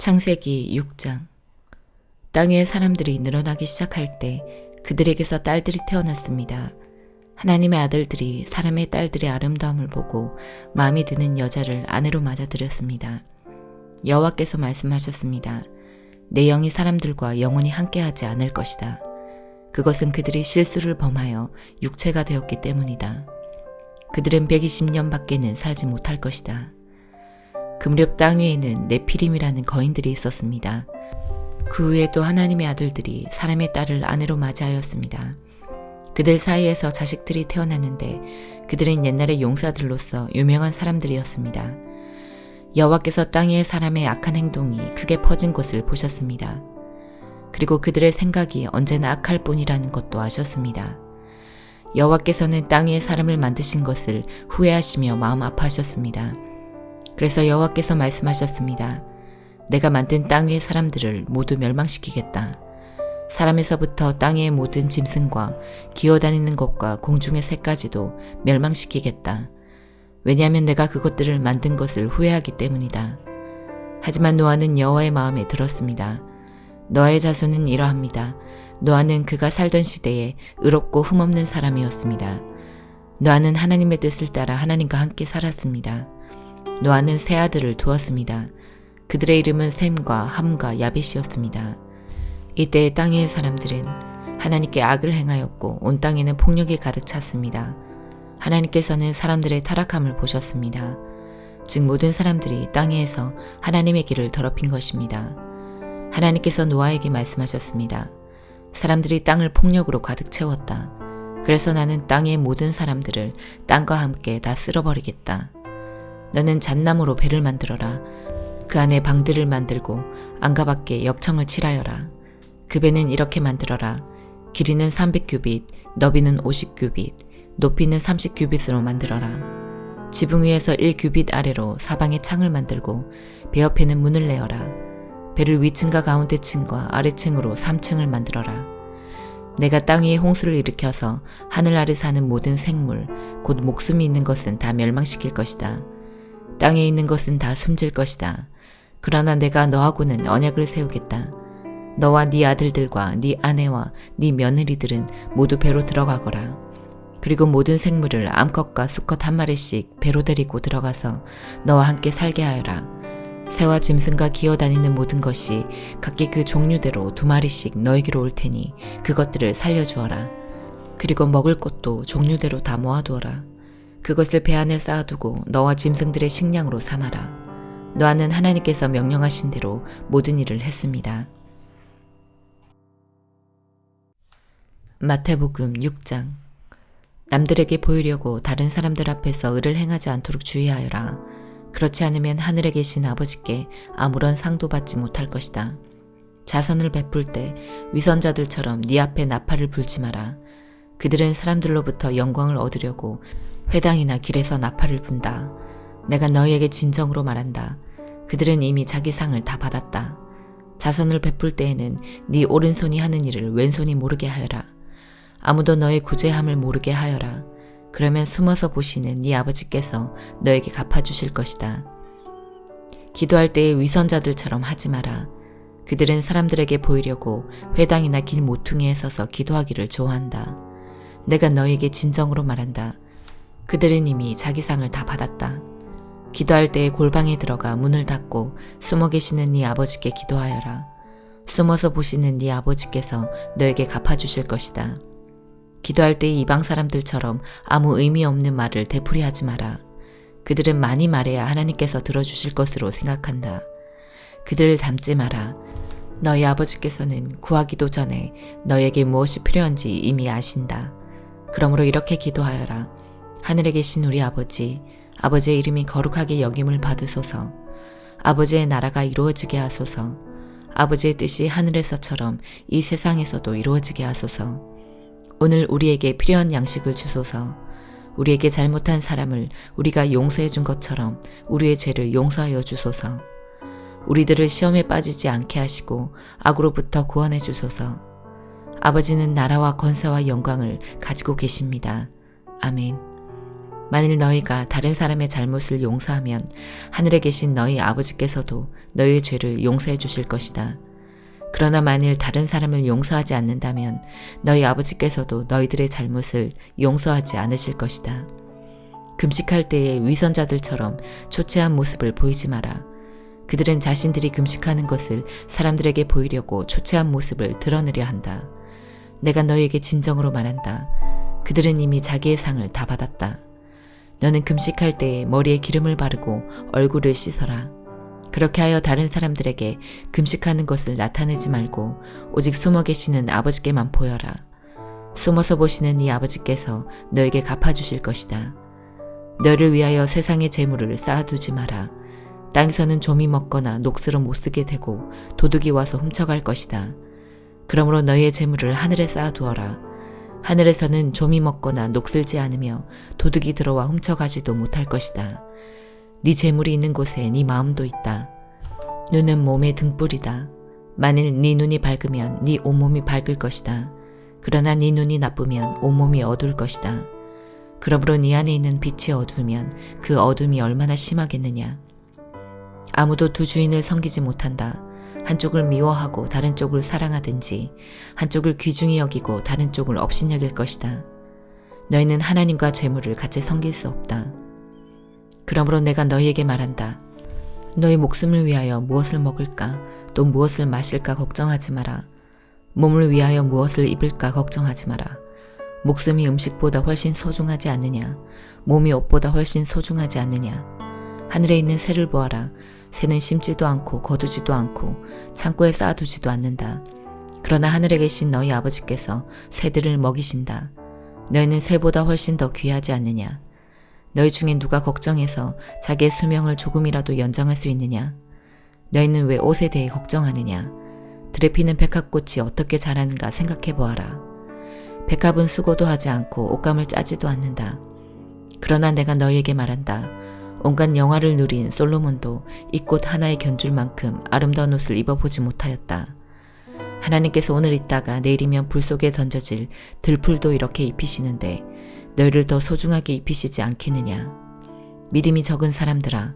창세기 6장. 땅 위에 사람들이 늘어나기 시작할 때 그들에게서 딸들이 태어났습니다. 하나님의 아들들이 사람의 딸들의 아름다움을 보고 마음에 드는 여자를 아내로 맞아들였습니다. 여호와께서 말씀하셨습니다. 내 영이 사람들과 영원히 함께하지 않을 것이다. 그것은 그들이 실수를 범하여 육체가 되었기 때문이다. 그들은 120년 밖에는 살지 못할 것이다. 그 무렵 땅 위에는 네피림이라는 거인들이 있었습니다. 그 후에도 하나님의 아들들이 사람의 딸을 아내로 맞이하였습니다. 그들 사이에서 자식들이 태어났는데 그들은 옛날의 용사들로서 유명한 사람들이었습니다. 여호와께서 땅 위의 사람의 악한 행동이 크게 퍼진 것을 보셨습니다. 그리고 그들의 생각이 언제나 악할 뿐이라는 것도 아셨습니다. 여호와께서는 땅 위의 사람을 만드신 것을 후회하시며 마음 아파하셨습니다. 그래서 여호와께서 말씀하셨습니다. 내가 만든 땅 위의 사람들을 모두 멸망시키겠다. 사람에서부터 땅 위의 모든 짐승과 기어다니는 것과 공중의 새까지도 멸망시키겠다. 왜냐하면 내가 그것들을 만든 것을 후회하기 때문이다. 하지만 노아는 여호와의 마음에 들었습니다. 노아의 자손은 이러합니다. 노아는 그가 살던 시대에 의롭고 흠없는 사람이었습니다. 노아는 하나님의 뜻을 따라 하나님과 함께 살았습니다. 노아는 세 아들을 두었습니다. 그들의 이름은 셈과 함과 야벳이었습니다. 이때 땅의 사람들은 하나님께 악을 행하였고 온 땅에는 폭력이 가득 찼습니다. 하나님께서는 사람들의 타락함을 보셨습니다. 즉 모든 사람들이 땅에서 하나님의 길을 더럽힌 것입니다. 하나님께서 노아에게 말씀하셨습니다. 사람들이 땅을 폭력으로 가득 채웠다. 그래서 나는 땅의 모든 사람들을 땅과 함께 다 쓸어버리겠다. 너는 잣나무로 배를 만들어라. 그 안에 방들을 만들고 안과 밖에 역청을 칠하여라. 그 배는 이렇게 만들어라. 길이는 300규빗, 너비는 50규빗, 높이는 30규빗으로 만들어라. 지붕 위에서 1규빗 아래로 사방에 창을 만들고 배 옆에는 문을 내어라. 배를 위층과 가운데층과 아래층으로 3층을 만들어라. 내가 땅 위에 홍수를 일으켜서 하늘 아래 사는 모든 생물, 곧 목숨이 있는 것은 다 멸망시킬 것이다. 땅에 있는 것은 다 숨질 것이다. 그러나 내가 너하고는 언약을 세우겠다. 너와 네 아들들과 네 아내와 네 며느리들은 모두 배로 들어가거라. 그리고 모든 생물을 암컷과 수컷 한 마리씩 배로 데리고 들어가서 너와 함께 살게 하여라. 새와 짐승과 기어다니는 모든 것이 각기 그 종류대로 2마리씩 너에게로 올 테니 그것들을 살려주어라. 그리고 먹을 것도 종류대로 다 모아두어라. 그것을 배 안에 쌓아두고 너와 짐승들의 식량으로 삼아라. 노아는 하나님께서 명령하신 대로 모든 일을 했습니다. 마태복음 6장. 남들에게 보이려고 다른 사람들 앞에서 의를 행하지 않도록 주의하여라. 그렇지 않으면 하늘에 계신 아버지께 아무런 상도 받지 못할 것이다. 자선을 베풀 때 위선자들처럼 네 앞에 나팔을 불지 마라. 그들은 사람들로부터 영광을 얻으려고 회당이나 길에서 나팔을 분다. 내가 너희에게 진정으로 말한다. 그들은 이미 자기 상을 다 받았다. 자선을 베풀 때에는 네 오른손이 하는 일을 왼손이 모르게 하여라. 아무도 너의 구제함을 모르게 하여라. 그러면 숨어서 보시는 네 아버지께서 너에게 갚아주실 것이다. 기도할 때에 위선자들처럼 하지 마라. 그들은 사람들에게 보이려고 회당이나 길 모퉁이에 서서 기도하기를 좋아한다. 내가 너에게 진정으로 말한다. 그들은 이미 자기 상을 다 받았다. 기도할 때에 골방에 들어가 문을 닫고 숨어 계시는 네 아버지께 기도하여라. 숨어서 보시는 네 아버지께서 너에게 갚아주실 것이다. 기도할 때 이방 사람들처럼 아무 의미 없는 말을 되풀이하지 마라. 그들은 많이 말해야 하나님께서 들어주실 것으로 생각한다. 그들을 닮지 마라. 너희 아버지께서는 구하기도 전에 너에게 무엇이 필요한지 이미 아신다. 그러므로 이렇게 기도하여라. 하늘에 계신 우리 아버지, 아버지의 이름이 거룩하게 여김을 받으소서. 아버지의 나라가 이루어지게 하소서. 아버지의 뜻이 하늘에서처럼 이 세상에서도 이루어지게 하소서. 오늘 우리에게 필요한 양식을 주소서. 우리에게 잘못한 사람을 우리가 용서해 준 것처럼 우리의 죄를 용서하여 주소서. 우리들을 시험에 빠지지 않게 하시고 악으로부터 구원해 주소서. 아버지는 나라와 권세와 영광을 가지고 계십니다. 아멘. 만일 너희가 다른 사람의 잘못을 용서하면 하늘에 계신 너희 아버지께서도 너희의 죄를 용서해 주실 것이다. 그러나 만일 다른 사람을 용서하지 않는다면 너희 아버지께서도 너희들의 잘못을 용서하지 않으실 것이다. 금식할 때에 위선자들처럼 초췌한 모습을 보이지 마라. 그들은 자신들이 금식하는 것을 사람들에게 보이려고 초췌한 모습을 드러내려 한다. 내가 너희에게 진정으로 말한다. 그들은 이미 자기의 상을 다 받았다. 너는 금식할 때에 머리에 기름을 바르고 얼굴을 씻어라. 그렇게 하여 다른 사람들에게 금식하는 것을 나타내지 말고 오직 숨어 계시는 아버지께만 보여라. 숨어서 보시는 이 아버지께서 너에게 갚아주실 것이다. 너를 위하여 세상의 재물을 쌓아두지 마라. 땅에서는 좀이 먹거나 녹슬어 못쓰게 되고 도둑이 와서 훔쳐갈 것이다. 그러므로 너희의 재물을 하늘에 쌓아두어라. 하늘에서는 좀이 먹거나 녹슬지 않으며 도둑이 들어와 훔쳐가지도 못할 것이다. 네 재물이 있는 곳에 네 마음도 있다. 눈은 몸의 등불이다. 만일 네 눈이 밝으면 네 온몸이 밝을 것이다. 그러나 네 눈이 나쁘면 온몸이 어두울 것이다. 그러므로 네 안에 있는 빛이 어두우면 그 어둠이 얼마나 심하겠느냐. 아무도 두 주인을 섬기지 못한다. 한쪽을 미워하고 다른 쪽을 사랑하든지 한쪽을 귀중히 여기고 다른 쪽을 업신여길 것이다. 너희는 하나님과 재물을 같이 섬길 수 없다. 그러므로 내가 너희에게 말한다. 너희 목숨을 위하여 무엇을 먹을까 또 무엇을 마실까 걱정하지 마라. 몸을 위하여 무엇을 입을까 걱정하지 마라. 목숨이 음식보다 훨씬 소중하지 않느냐. 몸이 옷보다 훨씬 소중하지 않느냐. 하늘에 있는 새를 보아라. 새는 심지도 않고 거두지도 않고 창고에 쌓아두지도 않는다. 그러나 하늘에 계신 너희 아버지께서 새들을 먹이신다. 너희는 새보다 훨씬 더 귀하지 않느냐. 너희 중에 누가 걱정해서 자기의 수명을 조금이라도 연장할 수 있느냐. 너희는 왜 옷에 대해 걱정하느냐. 들에 피는 백합꽃이 어떻게 자라는가 생각해 보아라. 백합은 수고도 하지 않고 옷감을 짜지도 않는다. 그러나 내가 너희에게 말한다. 온갖 영화를 누린 솔로몬도 이 꽃 하나에 견줄 만큼 아름다운 옷을 입어보지 못하였다. 하나님께서 오늘 있다가 내일이면 불 속에 던져질 들풀도 이렇게 입히시는데 너희를 더 소중하게 입히시지 않겠느냐. 믿음이 적은 사람들아,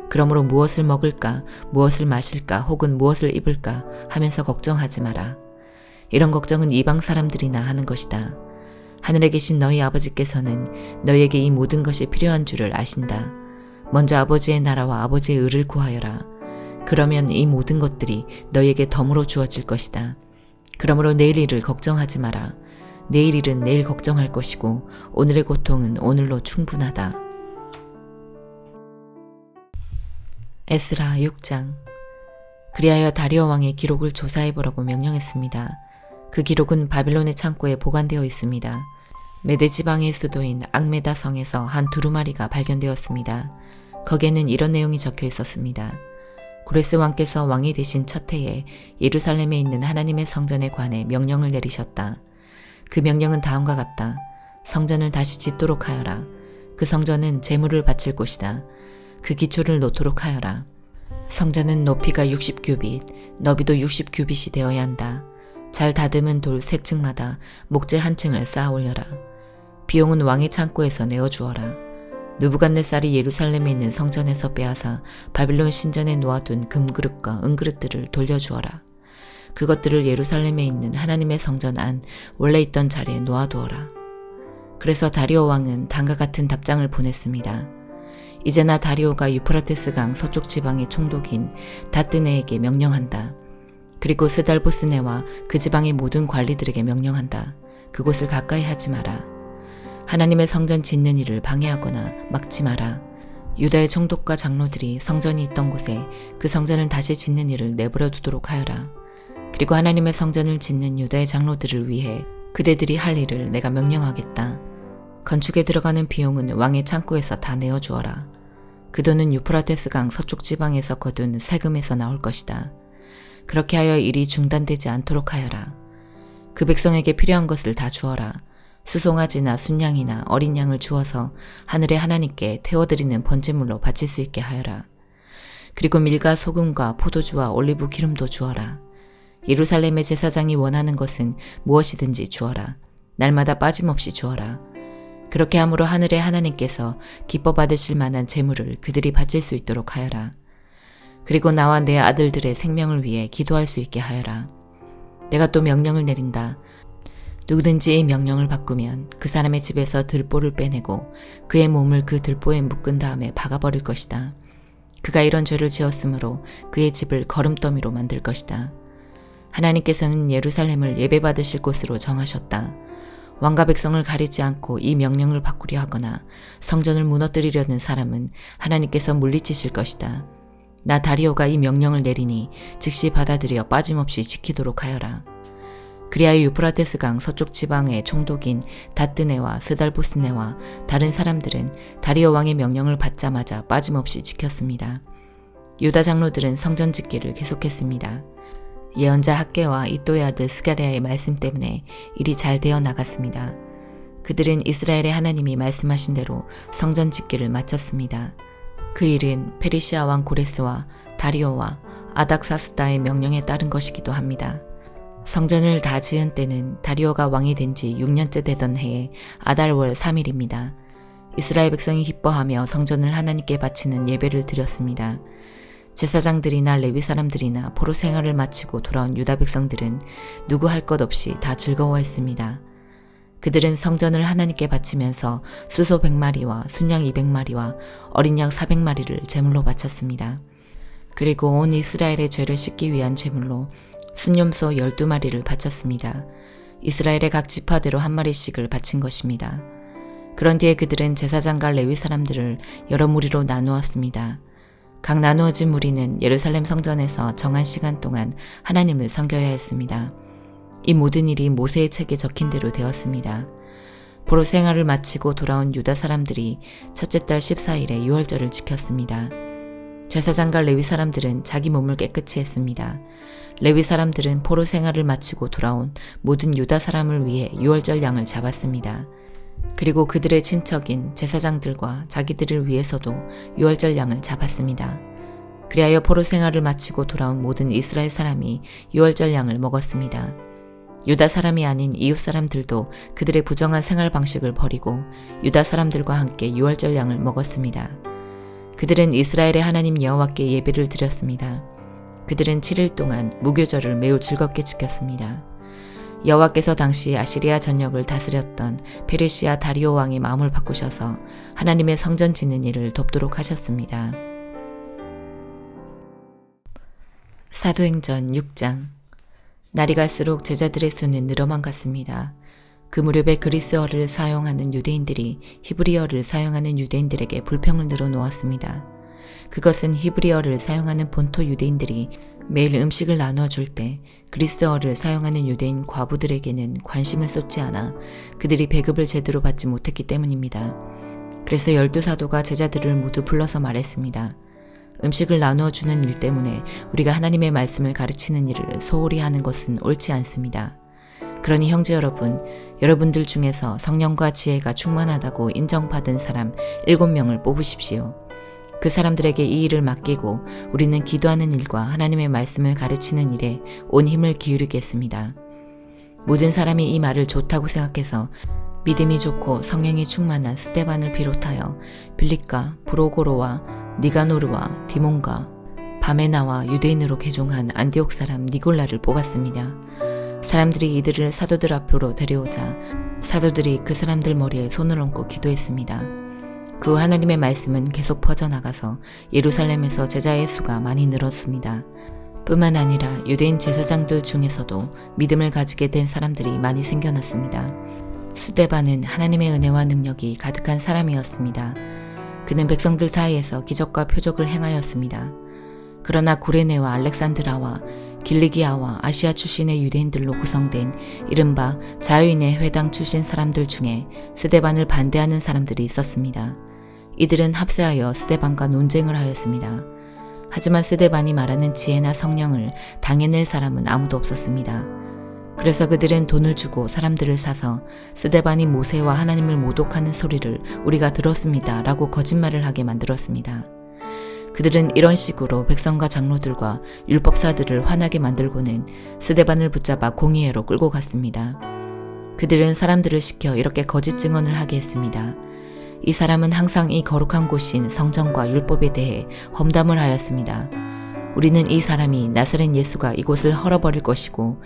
그러므로 무엇을 먹을까, 무엇을 마실까, 혹은 무엇을 입을까 하면서 걱정하지 마라. 이런 걱정은 이방 사람들이나 하는 것이다. 하늘에 계신 너희 아버지께서는 너희에게 이 모든 것이 필요한 줄을 아신다. 먼저 아버지의 나라와 아버지의 의를 구하여라. 그러면 이 모든 것들이 너희에게 덤으로 주어질 것이다. 그러므로 내일 일을 걱정하지 마라. 내일 일은 내일 걱정할 것이고 오늘의 고통은 오늘로 충분하다. 에스라 6장. 그리하여 다리오 왕의 기록을 조사해보라고 명령했습니다. 그 기록은 바빌론의 창고에 보관되어 있습니다. 메데 지방의 수도인 앙메다 성에서 한 두루마리가 발견되었습니다. 거기에는 이런 내용이 적혀 있었습니다. 고레스 왕께서 왕이 되신 첫 해에 예루살렘에 있는 하나님의 성전에 관해 명령을 내리셨다. 그 명령은 다음과 같다. 성전을 다시 짓도록 하여라. 그 성전은 제물을 바칠 곳이다. 그 기초를 놓도록 하여라. 성전은 높이가 60규빗, 너비도 60규빗이 되어야 한다. 잘 다듬은 돌 세 층마다 목재 한 층을 쌓아 올려라. 비용은 왕의 창고에서 내어주어라. 느부갓네살이 예루살렘에 있는 성전에서 빼앗아 바빌론 신전에 놓아둔 금그릇과 은그릇들을 돌려주어라. 그것들을 예루살렘에 있는 하나님의 성전 안 원래 있던 자리에 놓아두어라. 그래서 다리오 왕은 다음과 같은 답장을 보냈습니다. 이제 나 다리오가 유프라테스 강 서쪽 지방의 총독인 다뜨네에게 명령한다. 그리고 스달보스네와 그 지방의 모든 관리들에게 명령한다. 그곳을 가까이 하지 마라. 하나님의 성전 짓는 일을 방해하거나 막지 마라. 유다의 총독과 장로들이 성전이 있던 곳에 그 성전을 다시 짓는 일을 내버려 두도록 하여라. 그리고 하나님의 성전을 짓는 유다의 장로들을 위해 그대들이 할 일을 내가 명령하겠다. 건축에 들어가는 비용은 왕의 창고에서 다 내어주어라. 그 돈은 유프라테스 강 서쪽 지방에서 거둔 세금에서 나올 것이다. 그렇게 하여 일이 중단되지 않도록 하여라. 그 백성에게 필요한 것을 다 주어라. 수송아지나 순양이나 어린 양을 주어서 하늘의 하나님께 태워드리는 번제물로 바칠 수 있게 하여라. 그리고 밀과 소금과 포도주와 올리브 기름도 주어라. 예루살렘의 제사장이 원하는 것은 무엇이든지 주어라. 날마다 빠짐없이 주어라. 그렇게 함으로 하늘의 하나님께서 기뻐 받으실 만한 재물을 그들이 바칠 수 있도록 하여라. 그리고 나와 내 아들들의 생명을 위해 기도할 수 있게 하여라. 내가 또 명령을 내린다. 누구든지 이 명령을 바꾸면 그 사람의 집에서 들보를 빼내고 그의 몸을 그 들보에 묶은 다음에 박아버릴 것이다. 그가 이런 죄를 지었으므로 그의 집을 거름더미로 만들 것이다. 하나님께서는 예루살렘을 예배받으실 곳으로 정하셨다. 왕과 백성을 가리지 않고 이 명령을 바꾸려 하거나 성전을 무너뜨리려는 사람은 하나님께서 물리치실 것이다. 나 다리오가 이 명령을 내리니 즉시 받아들여 빠짐없이 지키도록 하여라. 그리하여 유프라테스 강 서쪽 지방의 총독인 다뜨네와 스달보스네와 다른 사람들은 다리오 왕의 명령을 받자마자 빠짐없이 지켰습니다. 유다 장로들은 성전 짓기를 계속했습니다. 예언자 학개와 이또의 아들 스가랴의 말씀 때문에 일이 잘 되어 나갔습니다. 그들은 이스라엘의 하나님이 말씀하신 대로 성전 짓기를 마쳤습니다. 그 일은 페르시아 왕 고레스와 다리오와 아닥사스다의 명령에 따른 것이기도 합니다. 성전을 다 지은 때는 다리오가 왕이 된 지 6년째 되던 해에 아달월 3일입니다. 이스라엘 백성이 기뻐하며 성전을 하나님께 바치는 예배를 드렸습니다. 제사장들이나 레위 사람들이나 포로 생활을 마치고 돌아온 유다 백성들은 누구 할 것 없이 다 즐거워했습니다. 그들은 성전을 하나님께 바치면서 수소 100마리와 순양 200마리와 어린 양 400마리를 제물로 바쳤습니다. 그리고 온 이스라엘의 죄를 씻기 위한 제물로 순염소 12마리를 바쳤습니다. 이스라엘의 각 지파대로 한 마리씩을 바친 것입니다. 그런 뒤에 그들은 제사장과 레위 사람들을 여러 무리로 나누었습니다. 각 나누어진 무리는 예루살렘 성전에서 정한 시간 동안 하나님을 섬겨야 했습니다. 이 모든 일이 모세의 책에 적힌 대로 되었습니다. 포로 생활을 마치고 돌아온 유다 사람들이 첫째 달 14일에 유월절을 지켰습니다. 제사장과 레위 사람들은 자기 몸을 깨끗이 했습니다. 레위 사람들은 포로 생활을 마치고 돌아온 모든 유다 사람을 위해 유월절 양을 잡았습니다. 그리고 그들의 친척인 제사장들과 자기들을 위해서도 유월절 양을 잡았습니다. 그리하여 포로 생활을 마치고 돌아온 모든 이스라엘 사람이 유월절 양을 먹었습니다. 유다 사람이 아닌 이웃 사람들도 그들의 부정한 생활 방식을 버리고 유다 사람들과 함께 유월절 양을 먹었습니다. 그들은 이스라엘의 하나님 여호와께 예배를 드렸습니다. 그들은 7일 동안 무교절을 매우 즐겁게 지켰습니다. 여호와께서 당시 아시리아 전역을 다스렸던 페르시아 다리오 왕의 마음을 바꾸셔서 하나님의 성전 짓는 일을 돕도록 하셨습니다. 사도행전 6장. 날이 갈수록 제자들의 수는 늘어만 갔습니다. 그 무렵에 그리스어를 사용하는 유대인들이 히브리어를 사용하는 유대인들에게 불평을 늘어놓았습니다. 그것은 히브리어를 사용하는 본토 유대인들이 매일 음식을 나누어 줄 때 그리스어를 사용하는 유대인 과부들에게는 관심을 쏟지 않아 그들이 배급을 제대로 받지 못했기 때문입니다. 그래서 12사도가 제자들을 모두 불러서 말했습니다. 음식을 나누어 주는 일 때문에 우리가 하나님의 말씀을 가르치는 일을 소홀히 하는 것은 옳지 않습니다. 그러니 형제 여러분, 여러분들 중에서 성령과 지혜가 충만하다고 인정받은 사람 7명을 뽑으십시오. 그 사람들에게 이 일을 맡기고 우리는 기도하는 일과 하나님의 말씀을 가르치는 일에 온 힘을 기울이겠습니다. 모든 사람이 이 말을 좋다고 생각해서 믿음이 좋고 성령이 충만한 스데반을 비롯하여 빌립과 브로고로와 니가노르와 디몬과 바메나와 유대인으로 개종한 안디옥 사람 니골라를 뽑았습니다. 사람들이 이들을 사도들 앞으로 데려오자 사도들이 그 사람들 머리에 손을 얹고 기도했습니다. 그 하나님의 말씀은 계속 퍼져나가서 예루살렘에서 제자의 수가 많이 늘었습니다. 뿐만 아니라 유대인 제사장들 중에서도 믿음을 가지게 된 사람들이 많이 생겨났습니다. 스데반은 하나님의 은혜와 능력이 가득한 사람이었습니다. 그는 백성들 사이에서 기적과 표적을 행하였습니다. 그러나 구레네와 알렉산드라와 길리기아와 아시아 출신의 유대인들로 구성된 이른바 자유인의 회당 출신 사람들 중에 스데반을 반대하는 사람들이 있었습니다. 이들은 합세하여 스데반과 논쟁을 하였습니다. 하지만 스데반이 말하는 지혜나 성령을 당해낼 사람은 아무도 없었습니다. 그래서 그들은 돈을 주고 사람들을 사서 스데반이 모세와 하나님을 모독하는 소리를 우리가 들었습니다 라고 거짓말을 하게 만들었습니다. 그들은 이런 식으로 백성과 장로들과 율법사들을 화나게 만들고는 스데반을 붙잡아 공의회로 끌고 갔습니다. 그들은 사람들을 시켜 이렇게 거짓 증언을 하게 했습니다. 이 사람은 항상 이 거룩한 곳인 성전과 율법에 대해 험담을 하였습니다. 우리는 이 사람이 나사렛 예수가 이곳을 헐어버릴 것이고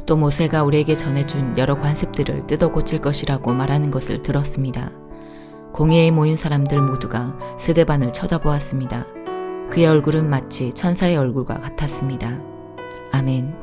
또 모세가 우리에게 전해준 여러 관습들을 뜯어 고칠 것이라고 말하는 것을 들었습니다. 공회에 모인 사람들 모두가 스데반을 쳐다보았습니다. 그의 얼굴은 마치 천사의 얼굴과 같았습니다. 아멘.